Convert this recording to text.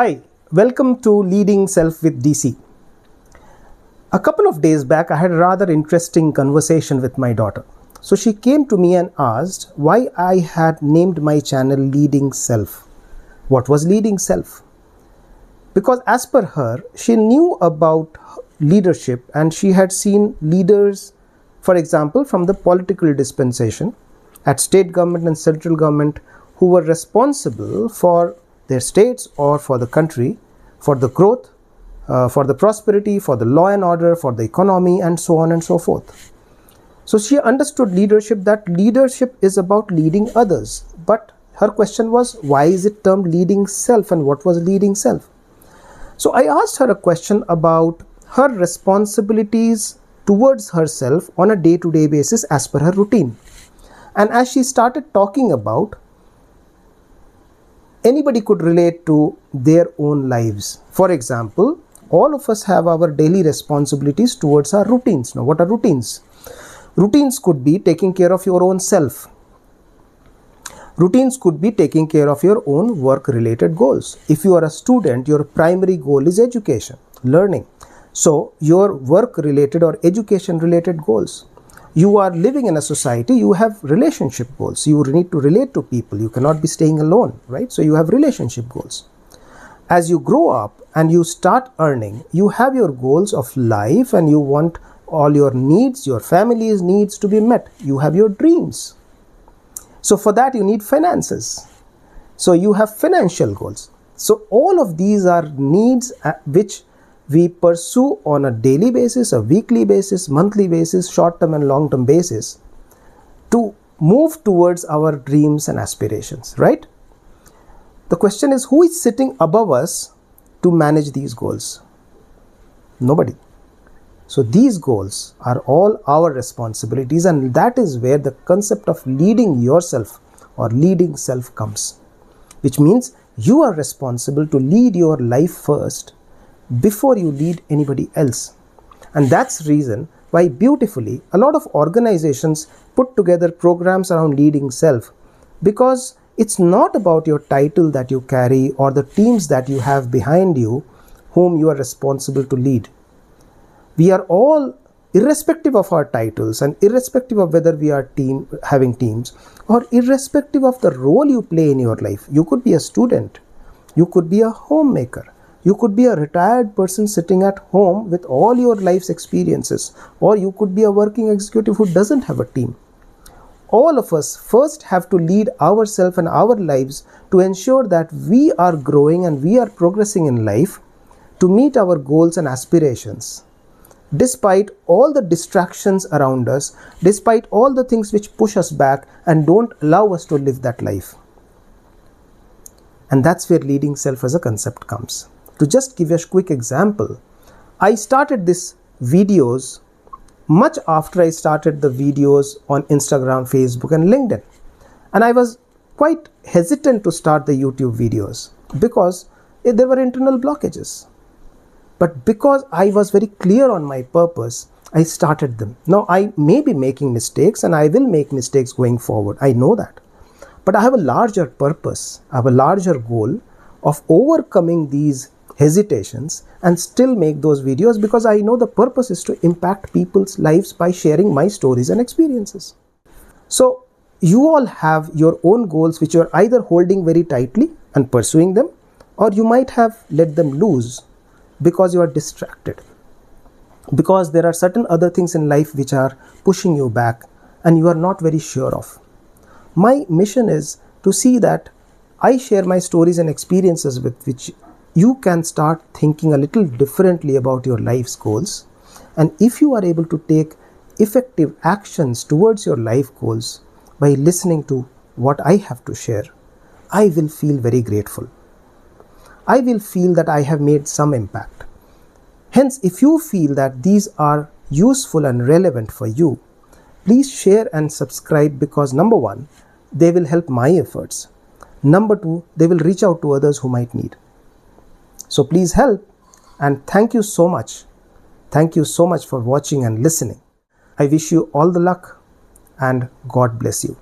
Hi, welcome to Leading Self with DC. A couple of days back, I had a rather interesting conversation with my daughter. So she came to me and asked why I had named my channel Leading Self. What was Leading Self? Because as per her, she knew about leadership and she had seen leaders, for example, from the political dispensation at state government and central government who were responsible for their states or for the country, for the growth, for the prosperity, for the law and order, for the economy, and so on and so forth. So she understood leadership, that leadership is about leading others. But her question was, why is it termed leading self, and what was leading self? So I asked her a question about her responsibilities towards herself on a day-to-day basis as per her routine. And as she started talking about, anybody could relate to their own lives. For example, all of us have our daily responsibilities towards our routines. Now, what are routines? Routines could be taking care of your own self. Routines could be taking care of your own work-related goals. If you are a student, your primary goal is education, learning. So, your work-related or education-related goals. You are living in a society, you have relationship goals. You need to relate to people. You cannot be staying alone, right? So you have relationship goals. As you grow up and you start earning, you have your goals of life and you want all your needs, your family's needs to be met. You have your dreams. So for that you need finances. So you have financial goals. So all of these are needs which we pursue on a daily basis, a weekly basis, monthly basis, short-term and long-term basis to move towards our dreams and aspirations, right? The question is, who is sitting above us to manage these goals? Nobody. So these goals are all our responsibilities, and that is where the concept of leading yourself or leading self comes, which means you are responsible to lead your life first before you lead anybody else. And that's the reason why beautifully a lot of organizations put together programs around leading self, because it's not about your title that you carry or the teams that you have behind you whom you are responsible to lead. We are all, irrespective of our titles and irrespective of whether we are having teams or irrespective of the role you play in your life. You could be a student, you could be a homemaker, you could be a retired person sitting at home with all your life's experiences, or you could be a working executive who doesn't have a team. All of us first have to lead ourselves and our lives to ensure that we are growing and we are progressing in life to meet our goals and aspirations, despite all the distractions around us, despite all the things which push us back and don't allow us to live that life. And that's where leading self as a concept comes. To just give you a quick example, I started these videos much after I started the videos on Instagram, Facebook and LinkedIn. And I was quite hesitant to start the YouTube videos because there were internal blockages. But because I was very clear on my purpose, I started them. Now I may be making mistakes and I will make mistakes going forward. I know that. But I have a larger purpose, I have a larger goal of overcoming these hesitations and still make those videos, because I know the purpose is to impact people's lives by sharing my stories and experiences. So you all have your own goals which you are either holding very tightly and pursuing them, or you might have let them loose because you are distracted, because there are certain other things in life which are pushing you back and you are not very sure of. My mission is to see that I share my stories and experiences with which you can start thinking a little differently about your life's goals. And if you are able to take effective actions towards your life goals by listening to what I have to share, I will feel very grateful. I will feel that I have made some impact. Hence, if you feel that these are useful and relevant for you, please share and subscribe, because number one, they will help my efforts. Number two, they will reach out to others who might need. So please help, and thank you so much. Thank you so much for watching and listening. I wish you all the luck and God bless you.